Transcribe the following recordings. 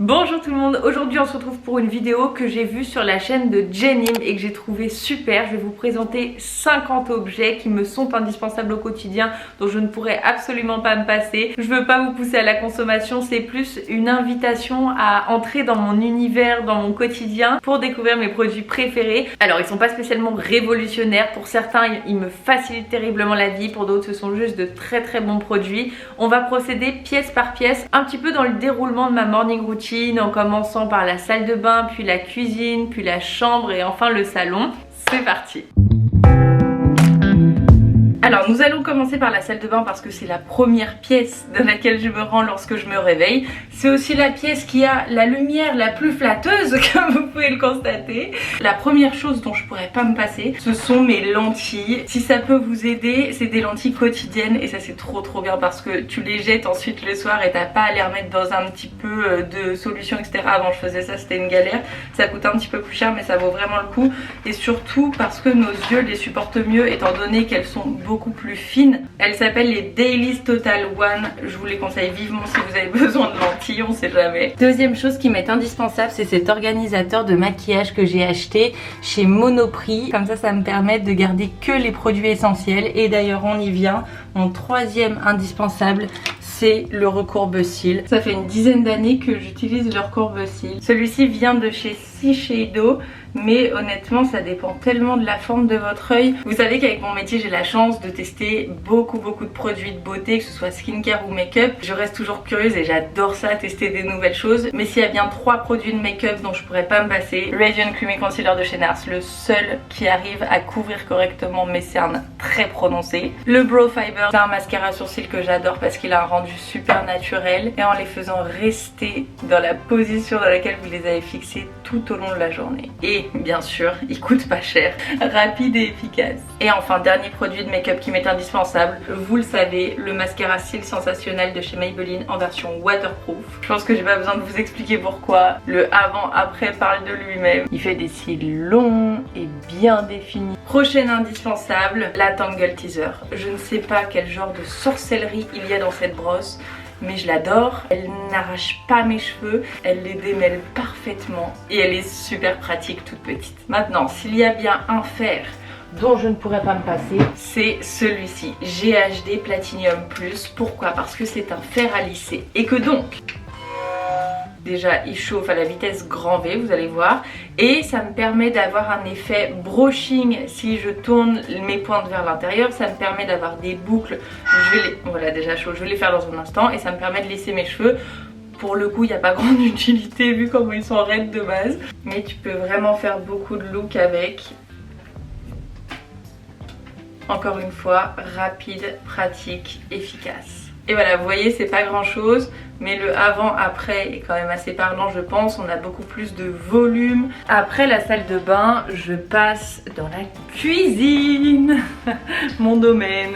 Bonjour tout le monde, aujourd'hui on se retrouve pour une vidéo que j'ai vue sur la chaîne de Jenim et que j'ai trouvé super. Je vais vous présenter 50 objets qui me sont indispensables au quotidien, dont je ne pourrais absolument pas me passer. Je veux pas vous pousser à la consommation, c'est plus une invitation à entrer dans mon univers, dans mon quotidien pour découvrir mes produits préférés. Alors ils sont pas spécialement révolutionnaires, pour certains ils me facilitent terriblement la vie, pour d'autres ce sont juste de très bons produits. On va procéder pièce par pièce, un petit peu dans le déroulement de ma morning routine, en commençant par la salle de bain, puis la cuisine, puis la chambre et enfin le salon. C'est parti! Alors nous allons commencer par la salle de bain parce que c'est la première pièce dans laquelle je me rends lorsque je me réveille. C'est aussi la pièce qui a la lumière la plus flatteuse, comme vous pouvez le constater. La première chose dont je pourrais pas me passer, ce sont mes lentilles. Si ça peut vous aider, c'est des lentilles quotidiennes et ça c'est trop bien parce que tu les jettes ensuite le soir et t'as pas à les remettre dans un petit peu de solution etc. Avant je faisais ça, c'était une galère. Ça coûte un petit peu plus cher mais ça vaut vraiment le coup. Et surtout parce que nos yeux les supportent mieux étant donné qu'elles sont beaucoup plus fines. Elles s'appellent les Dailies Total One. Je vous les conseille vivement si vous avez besoin de lentilles, on sait jamais. Deuxième chose qui m'est indispensable, c'est cet organisateur de maquillage que j'ai acheté chez Monoprix. Comme ça me permet de garder que les produits essentiels. Et d'ailleurs on y vient. Mon troisième indispensable, c'est le recourbe-cils. Ça fait une dizaine d'années que j'utilise le recourbe-cils. Celui-ci vient de chez Shiseido, mais honnêtement ça dépend tellement de la forme de votre œil. Vous savez qu'avec mon métier j'ai la chance de tester beaucoup de produits de beauté, que ce soit skincare ou make-up. Je reste toujours curieuse et j'adore ça, tester des nouvelles choses. Mais s'il y a bien 3 produits de make-up dont je pourrais pas me passer, Radiant Creamy Concealer de chez NARS, le seul qui arrive à couvrir correctement mes cernes très prononcées. Le Brow Fiber, c'est un mascara sourcil que j'adore parce qu'il a un rendu super naturel et en les faisant rester dans la position dans laquelle vous les avez fixés tout au long de la journée. Et bien sûr, il coûte pas cher, rapide et efficace. Et enfin, dernier produit de make-up qui m'est indispensable, vous le savez, le mascara cils sensationnel de chez Maybelline en version waterproof. Je pense que j'ai pas besoin de vous expliquer pourquoi. Le avant-après parle de lui-même. Il fait des cils longs et bien définis. Prochain indispensable, la Tangle Teaser. Je ne sais pas quel genre de sorcellerie il y a dans cette brosse, mais je l'adore. Elle n'arrache pas mes cheveux, elle les démêle parfaitement et elle est super pratique toute petite. Maintenant, s'il y a bien un fer dont je ne pourrais pas me passer, c'est celui-ci, GHD Platinum Plus. Pourquoi? Parce que c'est un fer à lisser et que donc déjà il chauffe à la vitesse grand V, vous allez voir, et ça me permet d'avoir un effet brushing si je tourne mes pointes vers l'intérieur. Ça me permet d'avoir des boucles, voilà déjà chaud, je vais les faire dans un instant, et ça me permet de lisser mes cheveux. Pour le coup il n'y a pas grande utilité vu comment ils sont raides de base, mais tu peux vraiment faire beaucoup de look avec. Encore une fois, rapide, pratique, efficace. Et voilà, vous voyez, c'est pas grand chose, mais le avant-après est quand même assez parlant, je pense. On a beaucoup plus de volume. Après la salle de bain, je passe dans la cuisine, mon domaine.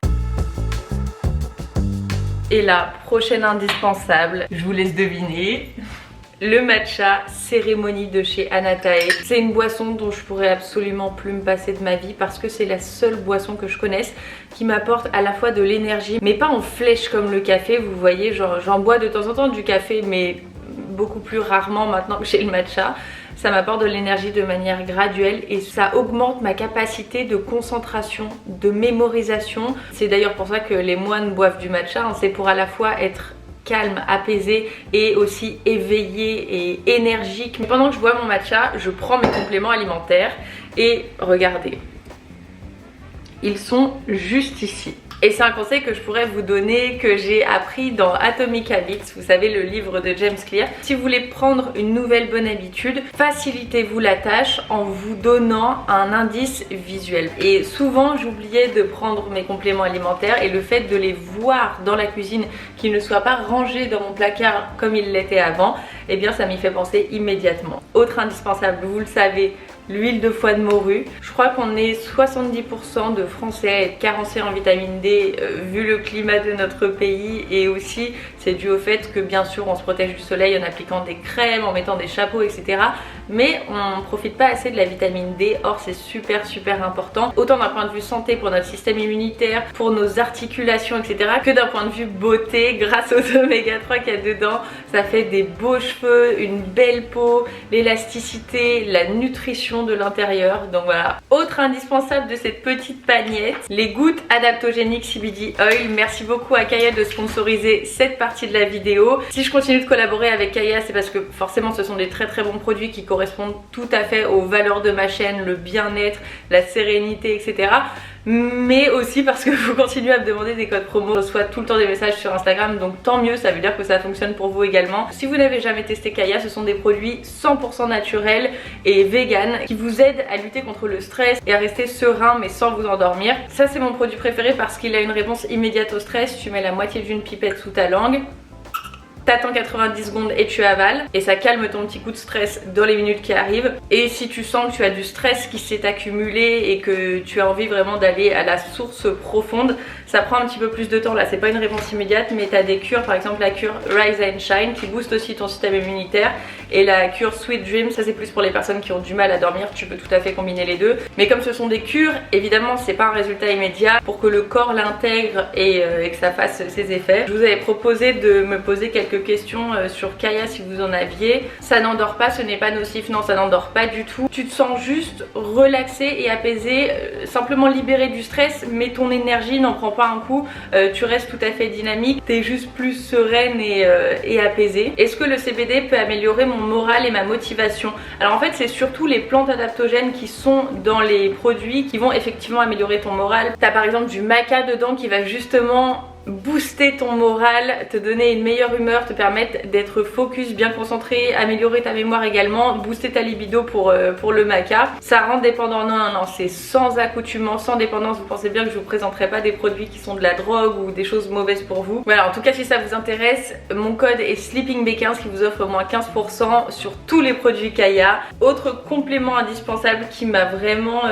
Et là, prochaine indispensable, je vous laisse deviner. Le matcha cérémonie de chez Anatae. C'est une boisson dont je pourrais absolument plus me passer de ma vie parce que c'est la seule boisson que je connaisse qui m'apporte à la fois de l'énergie, mais pas en flèche comme le café. Vous voyez, j'en bois de temps en temps du café, mais beaucoup plus rarement maintenant que j'ai le matcha. Ça m'apporte de l'énergie de manière graduelle et ça augmente ma capacité de concentration, de mémorisation. C'est d'ailleurs pour ça que les moines boivent du matcha, hein. C'est pour à la fois être calme, apaisé et aussi éveillé et énergique. Mais pendant que je bois mon matcha, je prends mes compléments alimentaires et regardez, ils sont juste ici. Et c'est un conseil que je pourrais vous donner, que j'ai appris dans Atomic Habits, vous savez, le livre de James Clear. Si vous voulez prendre une nouvelle bonne habitude, facilitez-vous la tâche en vous donnant un indice visuel. Et souvent, j'oubliais de prendre mes compléments alimentaires et le fait de les voir dans la cuisine, qu'ils ne soient pas rangés dans mon placard comme ils l'étaient avant, eh bien ça m'y fait penser immédiatement. Autre indispensable, vous le savez, l'huile de foie de morue. Je crois qu'on est 70% de Français à être carencés en vitamine D vu le climat de notre pays, et aussi c'est dû au fait que bien sûr on se protège du soleil en appliquant des crèmes, en mettant des chapeaux, etc. Mais on ne profite pas assez de la vitamine D. Or c'est super important, autant d'un point de vue santé pour notre système immunitaire, pour nos articulations, etc., que d'un point de vue beauté. Grâce aux oméga 3 qu'il y a dedans, ça fait des beaux cheveux, une belle peau, l'élasticité, la nutrition de l'intérieur. Donc voilà. Autre indispensable de cette petite pagnette, les gouttes adaptogéniques CBD Oil. Merci beaucoup à Kaya de sponsoriser cette partie de la vidéo. Si je continue de collaborer avec Kaya, c'est parce que forcément ce sont des très bons produits qui correspondent tout à fait aux valeurs de ma chaîne, le bien-être, la sérénité, etc. Mais aussi parce que vous continuez à me demander des codes promo. Je reçois tout le temps des messages sur Instagram, donc tant mieux, ça veut dire que ça fonctionne pour vous également. Si vous n'avez jamais testé Kaya, ce sont des produits 100% naturels et vegan qui vous aident à lutter contre le stress et à rester serein mais sans vous endormir. Ça c'est mon produit préféré parce qu'il a une réponse immédiate au stress. Tu mets la moitié d'une pipette sous ta langue, t'attends 90 secondes et tu avales et ça calme ton petit coup de stress dans les minutes qui arrivent. Et si tu sens que tu as du stress qui s'est accumulé et que tu as envie vraiment d'aller à la source profonde, ça prend un petit peu plus de temps. Là c'est pas une réponse immédiate, mais t'as des cures, par exemple la cure Rise and Shine qui booste aussi ton système immunitaire, et la cure Sweet Dream, ça c'est plus pour les personnes qui ont du mal à dormir. Tu peux tout à fait combiner les deux, mais comme ce sont des cures, évidemment c'est pas un résultat immédiat. Pour que le corps l'intègre et que ça fasse ses effets, je vous avais proposé de me poser quelques questions sur Kaya si vous en aviez. Ça n'endort pas, ce n'est pas nocif. Non, ça n'endort pas du tout. Tu te sens juste relaxé et apaisé, simplement libéré du stress, mais ton énergie n'en prend pas un coup. Tu restes tout à fait dynamique, t'es juste plus sereine et apaisée. Est-ce que le CBD peut améliorer mon moral et ma motivation? Alors en fait c'est surtout les plantes adaptogènes qui sont dans les produits qui vont effectivement améliorer ton moral. T'as par exemple du maca dedans qui va justement booster ton moral, te donner une meilleure humeur, te permettre d'être focus, bien concentré, améliorer ta mémoire également, booster ta libido pour le maca. Ça rend dépendant? Non, c'est sans accoutumance, sans dépendance. Vous pensez bien que je vous présenterai pas des produits qui sont de la drogue ou des choses mauvaises pour vous. Voilà, en tout cas si ça vous intéresse, mon code est SleepingB15 qui vous offre au moins 15% sur tous les produits Kaya. Autre complément indispensable qui m'a vraiment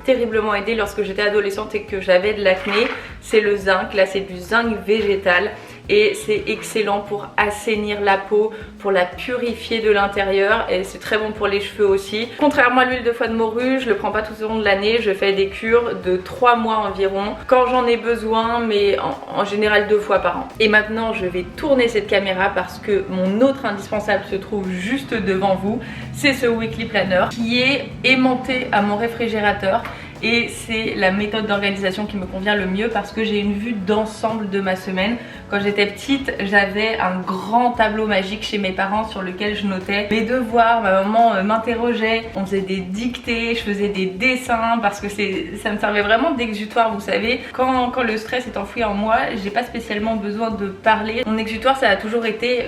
terriblement aidé lorsque j'étais adolescente et que j'avais de l'acné, c'est le zinc. Là c'est du zinc végétal et c'est excellent pour assainir la peau, pour la purifier de l'intérieur, et c'est très bon pour les cheveux aussi. Contrairement à l'huile de foie de morue, je le prends pas tout au long de l'année, je fais des cures de 3 mois environ quand j'en ai besoin, mais en général 2 fois par an. Et maintenant je vais tourner cette caméra parce que mon autre indispensable se trouve juste devant vous. C'est ce weekly planner qui est aimanté à mon réfrigérateur. Et c'est la méthode d'organisation qui me convient le mieux parce que j'ai une vue d'ensemble de ma semaine. Quand j'étais petite, j'avais un grand tableau magique chez mes parents sur lequel je notais mes devoirs. Ma maman m'interrogeait, on faisait des dictées, je faisais des dessins parce que ça me servait vraiment d'exutoire, vous savez. Quand le stress est enfoui en moi, j'ai pas spécialement besoin de parler. Mon exutoire, ça a toujours été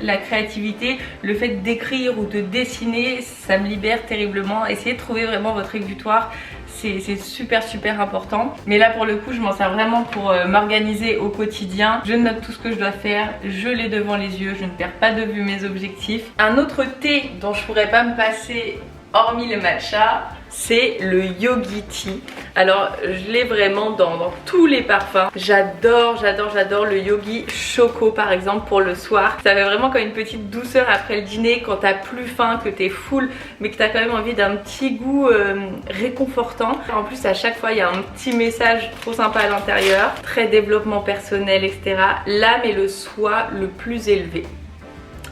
la créativité, le fait d'écrire ou de dessiner, ça me libère terriblement. Essayez de trouver vraiment votre exutoire. C'est super important, mais là pour le coup je m'en sers vraiment pour m'organiser au quotidien. Je note tout ce que je dois faire, je l'ai devant les yeux, je ne perds pas de vue mes objectifs. Un autre thé dont je pourrais pas me passer hormis le matcha, c'est le Yogi Tea. Alors je l'ai vraiment dans tous les parfums. J'adore le Yogi Choco par exemple pour le soir. Ça fait vraiment comme une petite douceur après le dîner quand t'as plus faim, que t'es full mais que t'as quand même envie d'un petit goût réconfortant. En plus à chaque fois il y a un petit message trop sympa à l'intérieur, très développement personnel, etc. L'âme et le soi le plus élevé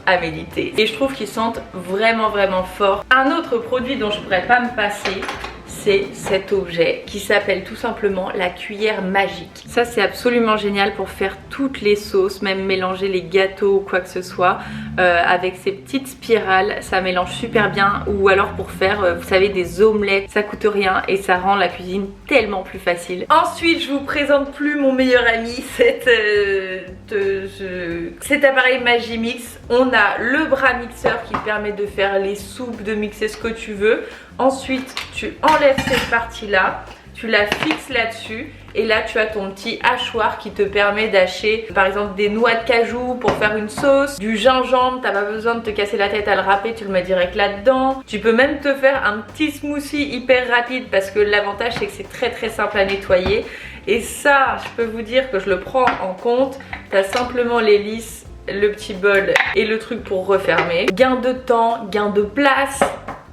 à méditer, et je trouve qu'ils sentent vraiment fort. Un autre produit dont je pourrais pas me passer, c'est cet objet qui s'appelle tout simplement la cuillère magique. Ça c'est absolument génial pour faire toutes les sauces, même mélanger les gâteaux ou quoi que ce soit. Avec ces petites spirales, ça mélange super bien. Ou alors pour faire, vous savez, des omelettes, ça coûte rien et ça rend la cuisine tellement plus facile. Ensuite, je vous présente plus mon meilleur ami, cet appareil Magimix. On a le bras mixeur qui permet de faire les soupes, de mixer ce que tu veux. Ensuite, tu enlèves cette partie-là, tu la fixes là-dessus et là tu as ton petit hachoir qui te permet d'hacher par exemple des noix de cajou pour faire une sauce, du gingembre, t'as pas besoin de te casser la tête à le râper, tu le mets direct là-dedans. Tu peux même te faire un petit smoothie hyper rapide parce que l'avantage c'est que c'est très simple à nettoyer. Et ça, je peux vous dire que je le prends en compte. T'as simplement l'hélice, le petit bol et le truc pour refermer. Gain de temps, gain de place,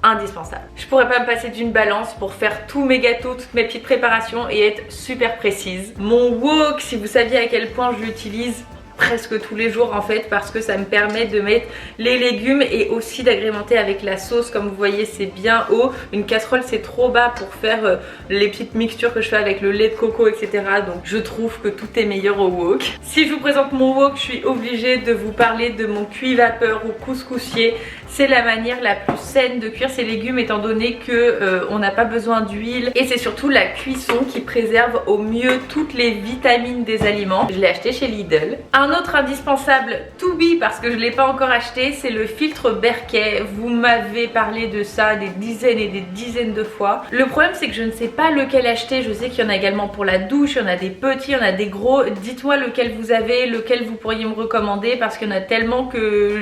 indispensable. Je pourrais pas me passer d'une balance pour faire tous mes gâteaux, toutes mes petites préparations et être super précise. Mon wok, si vous saviez à quel point je l'utilise presque tous les jours en fait, parce que ça me permet de mettre les légumes et aussi d'agrémenter avec la sauce. Comme vous voyez, c'est bien haut. Une casserole c'est trop bas pour faire les petites mixtures que je fais avec le lait de coco, etc. Donc je trouve que tout est meilleur au wok. Si je vous présente mon wok, je suis obligée de vous parler de mon cuit vapeur ou couscoussier. C'est la manière la plus saine de cuire ces légumes étant donné que on n'a pas besoin d'huile, et c'est surtout la cuisson qui préserve au mieux toutes les vitamines des aliments. Je l'ai acheté chez Lidl. Un autre indispensable to be, parce que je ne l'ai pas encore acheté, c'est le filtre Berkey. Vous m'avez parlé de ça des dizaines et des dizaines de fois. Le problème c'est que je ne sais pas lequel acheter. Je sais qu'il y en a également pour la douche, il y en a des petits, il y en a des gros. Dites-moi lequel vous avez, lequel vous pourriez me recommander, parce qu'il y en a tellement que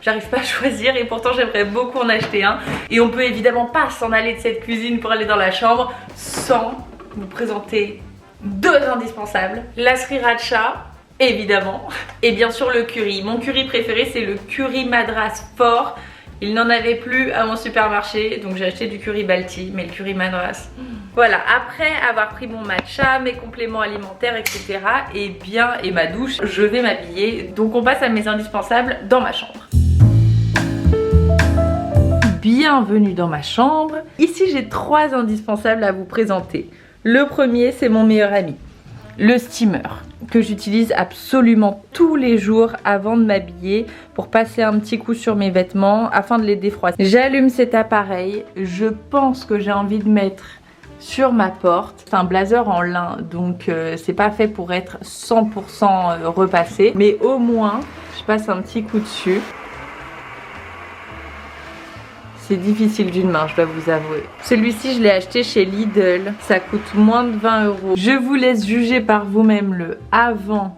j'arrive pas à choisir. Et pourtant j'aimerais beaucoup en acheter un. Et on peut évidemment pas s'en aller de cette cuisine pour aller dans la chambre sans vous présenter deux indispensables. La sriracha, évidemment, et bien sûr le curry. Mon curry préféré c'est le curry madras fort. Il n'en avait plus à mon supermarché, donc j'ai acheté du curry balti, mais le curry madras. Voilà, après avoir pris mon matcha, mes compléments alimentaires, etc. et ma douche, je vais m'habiller. Donc on passe à mes indispensables dans ma chambre. Bienvenue dans ma chambre. Ici j'ai trois indispensables à vous présenter. Le premier c'est mon meilleur ami, le steamer, que j'utilise absolument tous les jours avant de m'habiller pour passer un petit coup sur mes vêtements afin de les défroisser. J'allume cet appareil, je pense que j'ai envie de mettre sur ma porte. C'est un blazer en lin, donc c'est pas fait pour être 100% repassé, mais au moins je passe un petit coup dessus. C'est difficile d'une main, je dois vous avouer. Celui-ci, je l'ai acheté chez Lidl. Ça coûte moins de 20 €. Je vous laisse juger par vous-même le avant-après.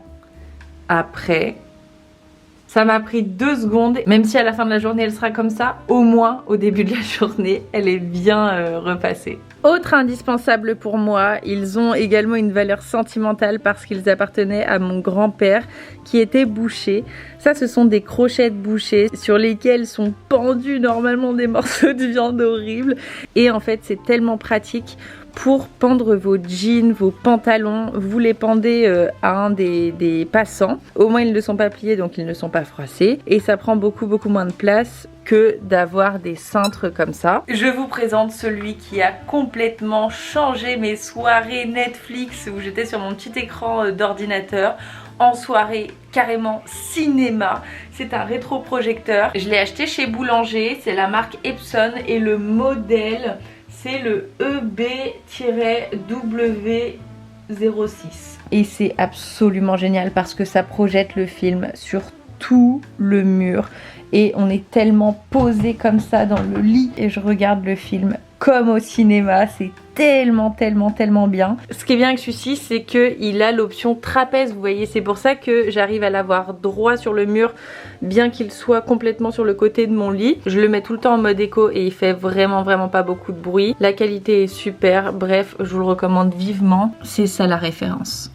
Ça m'a pris 2 secondes. Même si à la fin de la journée, elle sera comme ça, au moins au début de la journée, elle est bien repassée. Autre indispensable pour moi, ils ont également une valeur sentimentale parce qu'ils appartenaient à mon grand-père qui était boucher. Ça, ce sont des crochets de boucher sur lesquels sont pendus normalement des morceaux de viande horribles. Et en fait, c'est tellement pratique pour pendre vos jeans, vos pantalons. Vous les pendez à un des passants. Au moins, ils ne sont pas pliés, donc ils ne sont pas froissés. Et ça prend beaucoup moins de place que d'avoir des cintres comme ça. Je vous présente celui qui a complètement changé mes soirées Netflix où j'étais sur mon petit écran d'ordinateur en soirée carrément cinéma. C'est un rétroprojecteur. Je l'ai acheté chez Boulanger, c'est la marque Epson et le modèle c'est le EB-W06. Et c'est absolument génial parce que ça projette le film sur tout le mur. Et on est tellement posé comme ça dans le lit et je regarde le film comme au cinéma. C'est tellement bien. Ce qui est bien avec celui-ci, c'est qu'il a l'option trapèze, vous voyez. C'est pour ça que j'arrive à l'avoir droit sur le mur, bien qu'il soit complètement sur le côté de mon lit. Je le mets tout le temps en mode éco et il fait vraiment pas beaucoup de bruit. La qualité est super. Bref, je vous le recommande vivement. C'est ça la référence.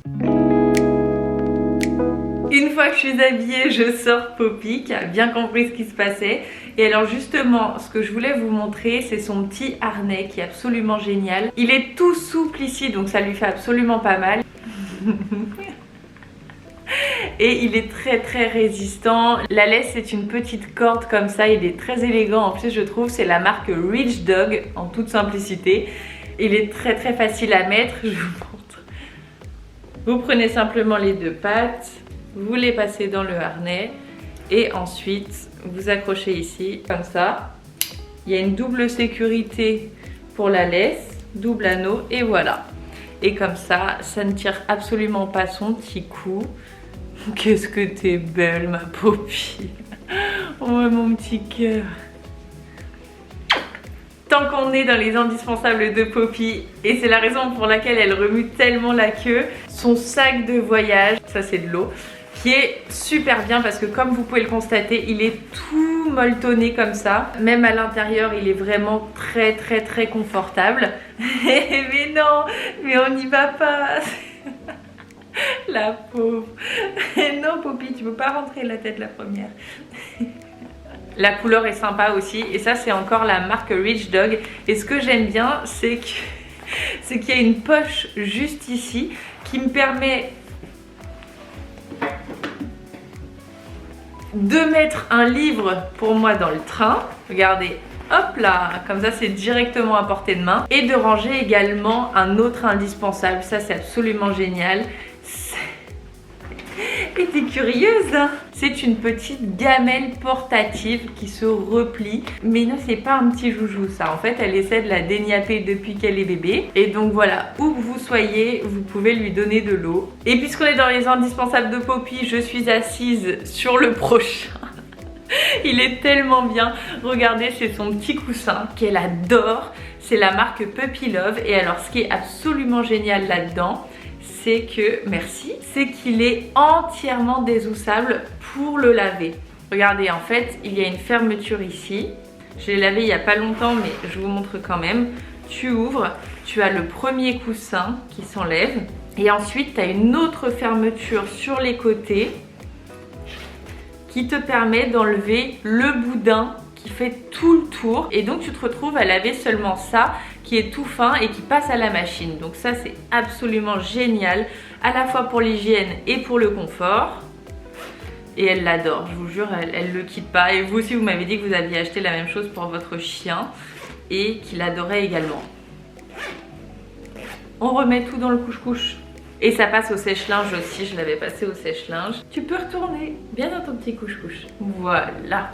Une fois que je suis habillée, je sors Poppy qui a bien compris ce qui se passait. Et alors justement, ce que je voulais vous montrer, c'est son petit harnais qui est absolument génial. Il est tout souple ici, donc ça lui fait absolument pas mal. Et il est très résistant. La laisse, c'est une petite corde comme ça, il est très élégant. En plus, je trouve, c'est la marque Rich Dog en toute simplicité. Il est très facile à mettre, je vous montre. Vous prenez simplement les deux pattes. Vous les passez dans le harnais et ensuite vous accrochez ici comme ça. Il y a une double sécurité pour la laisse, double anneau et voilà. Et comme ça, ça ne tire absolument pas son petit cou. Qu'est-ce que t'es belle ma Poppy. Oh mon petit cœur. Tant qu'on est dans les indispensables de Poppy, et c'est la raison pour laquelle elle remue tellement la queue, son sac de voyage, ça c'est de l'eau, qui est super bien parce que comme vous pouvez le constater, il est tout molletonné comme ça. Même à l'intérieur, il est vraiment très confortable. Mais non, mais on n'y va pas. La pauvre. Non Poppy, tu peux pas rentrer la tête la première. La couleur est sympa aussi et ça c'est encore la marque Rich Dog. Et ce que j'aime bien c'est qu'il y a une poche juste ici qui me permet de mettre un livre pour moi dans le train. Regardez, hop là, comme ça c'est directement à portée de main. Et de ranger également un autre indispensable, ça c'est absolument génial. Et t'es curieuse hein? C'est une petite gamelle portative qui se replie. Mais non, c'est pas un petit joujou ça. En fait, elle essaie de la déniapper depuis qu'elle est bébé. Et donc voilà, où que vous soyez, vous pouvez lui donner de l'eau. Et puisqu'on est dans les indispensables de Poppy, je suis assise sur le prochain. Il est tellement bien. Regardez, c'est son petit coussin qu'elle adore. C'est la marque Puppy Love. Et alors, ce qui est absolument génial là-dedans, c'est que, merci, c'est qu'il est entièrement désoussable pour le laver. Regardez, en fait, il y a une fermeture ici. Je l'ai lavé il n'y a pas longtemps, mais je vous montre quand même. Tu ouvres, tu as le premier coussin qui s'enlève. Et ensuite, tu as une autre fermeture sur les côtés qui te permet d'enlever le boudin qui fait tout le tour. Et donc, tu te retrouves à laver seulement ça qui est tout fin et qui passe à la machine. Donc ça c'est absolument génial, à la fois pour l'hygiène et pour le confort. Et elle l'adore, je vous jure, elle le quitte pas. Et vous aussi vous m'avez dit que vous aviez acheté la même chose pour votre chien et qu'il adorait également. On remet tout dans le couche-couche. Et ça passe au sèche-linge aussi, je l'avais passé au sèche-linge. Tu peux retourner bien dans ton petit couche-couche. Voilà.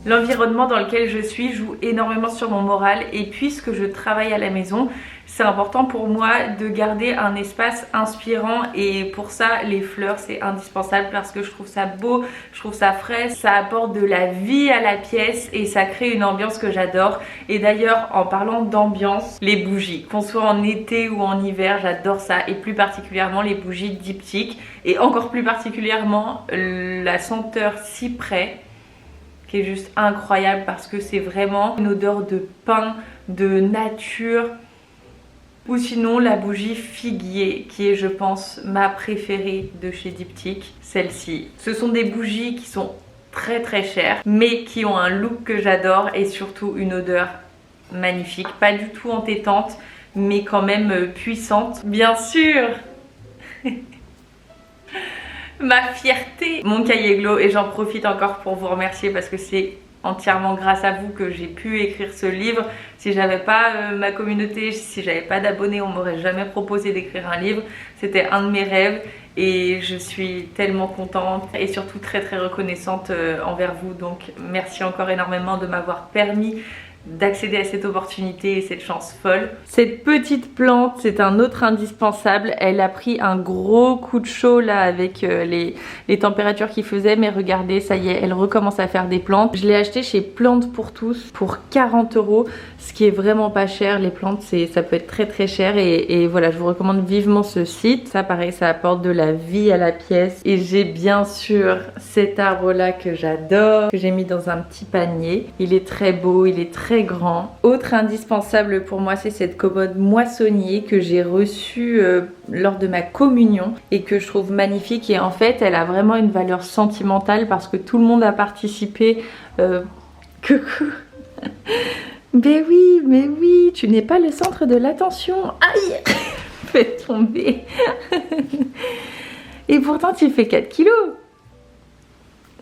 L'environnement dans lequel je suis joue énormément sur mon moral et puisque je travaille à la maison, c'est important pour moi de garder un espace inspirant et pour ça les fleurs c'est indispensable parce que je trouve ça beau, je trouve ça frais, ça apporte de la vie à la pièce et ça crée une ambiance que j'adore. Et d'ailleurs en parlant d'ambiance, les bougies, qu'on soit en été ou en hiver, j'adore ça et plus particulièrement les bougies diptyques et encore plus particulièrement la senteur cyprès qui est juste incroyable parce que c'est vraiment une odeur de pin, de nature. Ou sinon la bougie figuier qui est je pense ma préférée de chez Diptyque, celle-ci. Ce sont des bougies qui sont très chères mais qui ont un look que j'adore et surtout une odeur magnifique. Pas du tout entêtante mais quand même puissante. Bien sûr. Ma fierté, mon cahier Glow, et j'en profite encore pour vous remercier parce que c'est entièrement grâce à vous que j'ai pu écrire ce livre. Si j'avais pas ma communauté, si j'avais pas d'abonnés, on m'aurait jamais proposé d'écrire un livre. C'était un de mes rêves et je suis tellement contente et surtout très reconnaissante envers vous. Donc merci encore énormément de m'avoir permis d'accéder à cette opportunité et cette chance folle. Cette petite plante, c'est un autre indispensable. Elle a pris un gros coup de chaud là avec les températures qu'il faisait, mais regardez, ça y est, elle recommence à faire des plantes. Je l'ai acheté chez Plantes pour tous pour 40 €, ce qui est vraiment pas cher. Les plantes, ça peut être très cher et voilà, je vous recommande vivement ce site. Ça pareil, ça apporte de la vie à la pièce. Et j'ai bien sûr cet arbre là que j'adore, que j'ai mis dans un petit panier. Il est très beau, il est très grand. Autre indispensable pour moi, c'est cette commode moissonnier que j'ai reçue lors de ma communion et que je trouve magnifique. Et en fait, elle a vraiment une valeur sentimentale parce que tout le monde a participé. Coucou. Mais oui, tu n'es pas le centre de l'attention. Aïe. Fais tomber. Et pourtant, tu fais 4 kilos.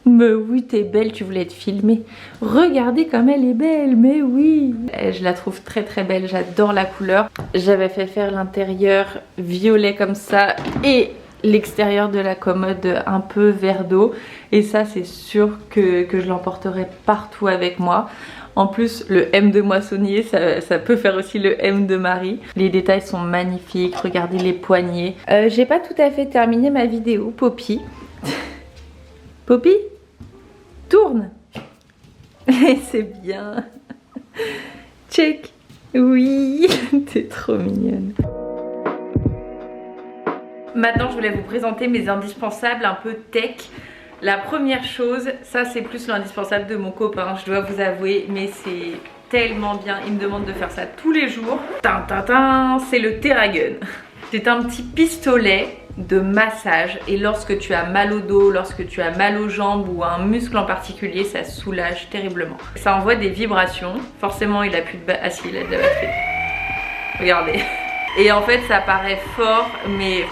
Mais oui, t'es belle, tu voulais être filmée. Regardez comme elle est belle, mais oui. Je la trouve très belle, j'adore la couleur. J'avais fait faire l'intérieur violet comme ça et l'extérieur de la commode un peu vert d'eau. Et ça, c'est sûr que je l'emporterai partout avec moi. En plus, le M de moissonnier, ça peut faire aussi le M de Marie. Les détails sont magnifiques, regardez les poignets. J'ai pas tout à fait terminé ma vidéo, Poppy. Poppy, tourne. C'est bien. Check. Oui, t'es trop mignonne. Maintenant je voulais vous présenter mes indispensables un peu tech. La première chose, ça c'est plus l'indispensable de mon copain, je dois vous avouer, mais c'est tellement bien, il me demande de faire ça tous les jours. C'est le Theragun. C'est un petit pistolet de massage et lorsque tu as mal au dos, lorsque tu as mal aux jambes ou un muscle en particulier, ça soulage terriblement. Ça envoie des vibrations, forcément il a plus de ah si, il a de la batterie. Regardez. Et en fait ça paraît fort mais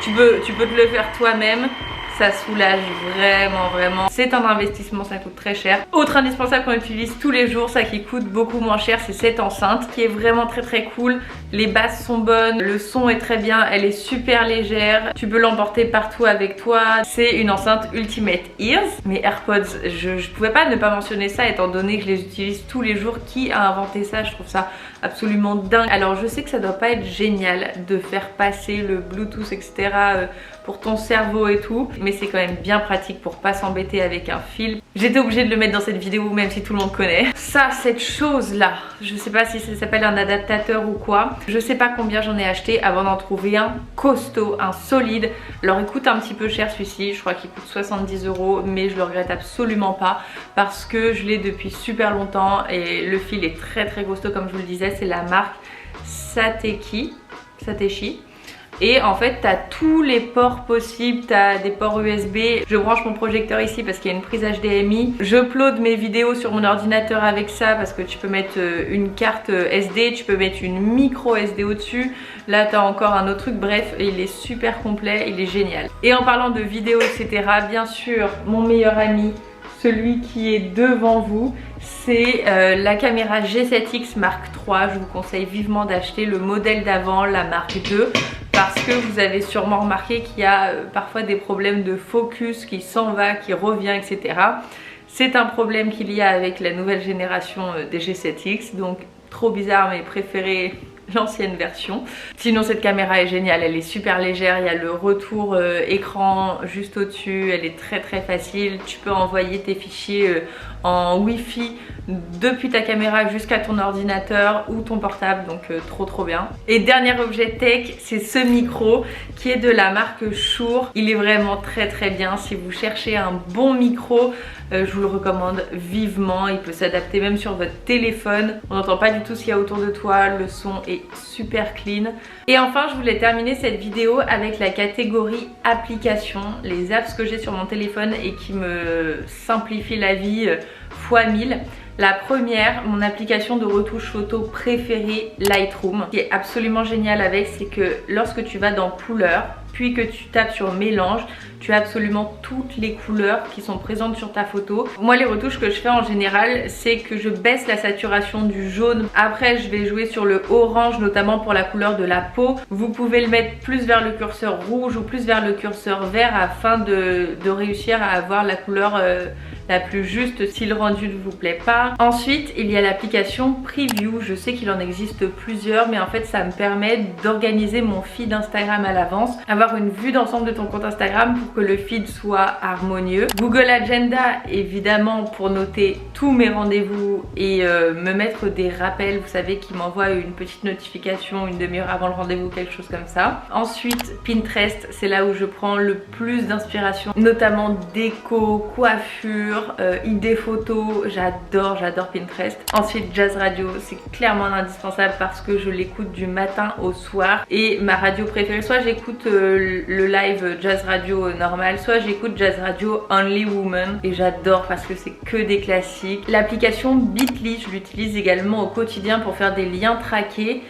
tu peux te le faire toi-même. Ça soulage vraiment. C'est un investissement, ça coûte très cher. Autre indispensable qu'on utilise tous les jours, ça qui coûte beaucoup moins cher, c'est cette enceinte qui est vraiment très cool. Les basses sont bonnes, le son est très bien, elle est super légère. Tu peux l'emporter partout avec toi. C'est une enceinte Ultimate Ears. Mes AirPods, je pouvais pas ne pas mentionner ça étant donné que je les utilise tous les jours. Qui a inventé ça? Je trouve ça absolument dingue. Alors je sais que ça doit pas être génial de faire passer le Bluetooth etc. Pour ton cerveau et tout, mais c'est quand même bien pratique pour pas s'embêter avec un fil. J'étais obligée de le mettre dans cette vidéo même si tout le monde connaît. Ça, cette chose là, je sais pas si ça s'appelle un adaptateur ou quoi, je sais pas combien j'en ai acheté avant d'en trouver un costaud, un solide. Alors il coûte un petit peu cher celui-ci, je crois qu'il coûte 70 €, mais je le regrette absolument pas parce que je l'ai depuis super longtemps et le fil est très costaud comme je vous le disais. C'est la marque Satechi. Et en fait t'as tous les ports possibles, t'as des ports USB. Je branche mon projecteur ici parce qu'il y a une prise HDMI. Je upload mes vidéos sur mon ordinateur avec ça parce que tu peux mettre une carte SD, tu peux mettre une micro SD au dessus. Là t'as encore un autre truc, bref il est super complet, il est génial. Et en parlant de vidéos etc, bien sûr mon meilleur ami, celui qui est devant vous, c'est la caméra G7X Mark III. Je vous conseille vivement d'acheter le modèle d'avant, la Mark II, parce que vous avez sûrement remarqué qu'il y a parfois des problèmes de focus qui s'en va, qui revient, etc. C'est un problème qu'il y a avec la nouvelle génération des G7X, donc trop bizarre mais préféré l'ancienne version. Sinon cette caméra est géniale, elle est super légère, il y a le retour écran juste au dessus, elle est très facile, tu peux envoyer tes fichiers en Wi-Fi depuis ta caméra jusqu'à ton ordinateur ou ton portable, donc trop bien. Et dernier objet tech, c'est ce micro qui est de la marque Shure. Il est vraiment très bien. Si vous cherchez un bon micro, je vous le recommande vivement. Il peut s'adapter même sur votre téléphone. On n'entend pas du tout ce qu'il y a autour de toi, le son est super clean. Et enfin je voulais terminer cette vidéo avec la catégorie applications, les apps que j'ai sur mon téléphone et qui me simplifient la vie fois 1000. La première, mon application de retouche photo préférée, Lightroom. Ce qui est absolument génial avec, c'est que lorsque tu vas dans couleurs, puis que tu tapes sur mélange, tu as absolument toutes les couleurs qui sont présentes sur ta photo. Moi les retouches que je fais en général, c'est que je baisse la saturation du jaune. Après je vais jouer sur le orange, notamment pour la couleur de la peau. Vous pouvez le mettre plus vers le curseur rouge ou plus vers le curseur vert afin de réussir à avoir la couleur la plus juste si le rendu ne vous plaît pas. Ensuite il y a l'application Preview. Je sais qu'il en existe plusieurs, mais en fait ça me permet d'organiser mon feed Instagram à l'avance, avoir une vue d'ensemble de ton compte Instagram pour que le feed soit harmonieux. Google Agenda évidemment pour noter tous mes rendez-vous et me mettre des rappels, vous savez, qui m'envoie une petite notification une demi-heure avant le rendez-vous, quelque chose comme ça. Ensuite Pinterest, c'est là où je prends le plus d'inspiration, notamment déco, coiffure, idées photos. J'adore Pinterest. Ensuite Jazz Radio, c'est clairement un indispensable parce que je l'écoute du matin au soir et ma radio préférée, soit j'écoute le live Jazz Radio normal, soit j'écoute Jazz Radio Only Woman et j'adore parce que c'est que des classiques. L'application Bitly, je l'utilise également au quotidien pour faire des liens traqués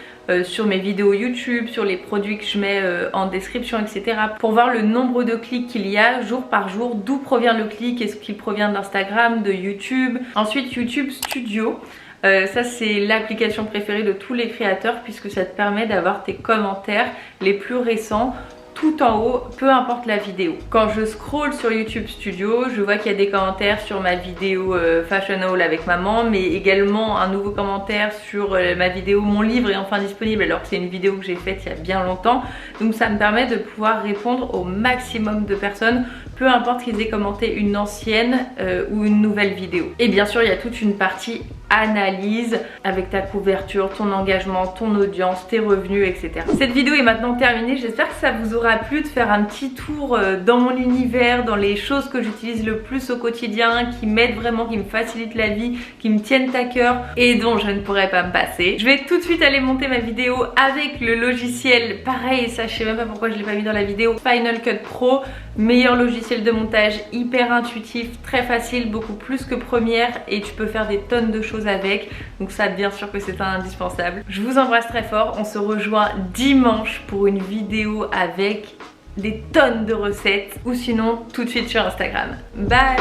sur mes vidéos YouTube, sur les produits que je mets en description, etc. pour voir le nombre de clics qu'il y a jour par jour, d'où provient le clic, est-ce qu'il provient d'Instagram, de YouTube. Ensuite YouTube Studio. Ça c'est l'application préférée de tous les créateurs puisque ça te permet d'avoir tes commentaires les plus récents tout en haut, peu importe la vidéo. Quand je scroll sur YouTube Studio, je vois qu'il y a des commentaires sur ma vidéo Fashion Haul avec maman, mais également un nouveau commentaire sur ma vidéo Mon livre est enfin disponible, alors que c'est une vidéo que j'ai faite il y a bien longtemps. Donc ça me permet de pouvoir répondre au maximum de personnes, peu importe qu'ils aient commenté une ancienne ou une nouvelle vidéo. Et bien sûr il y a toute une partie analyse avec ta couverture, ton engagement, ton audience, tes revenus, etc. Cette vidéo est maintenant terminée. J'espère que ça vous aura plu de faire un petit tour dans mon univers, dans les choses que j'utilise le plus au quotidien, qui m'aident vraiment, qui me facilitent la vie, qui me tiennent à cœur et dont je ne pourrais pas me passer. Je vais tout de suite aller monter ma vidéo avec le logiciel. Pareil, ça je sais même pas pourquoi je l'ai pas mis dans la vidéo. Final Cut Pro, meilleur logiciel de montage, hyper intuitif, très facile, beaucoup plus que Premiere et tu peux faire des tonnes de choses avec. Donc ça, bien sûr que c'est indispensable. Je vous embrasse très fort. On se rejoint dimanche pour une vidéo avec des tonnes de recettes ou sinon tout de suite sur Instagram. Bye!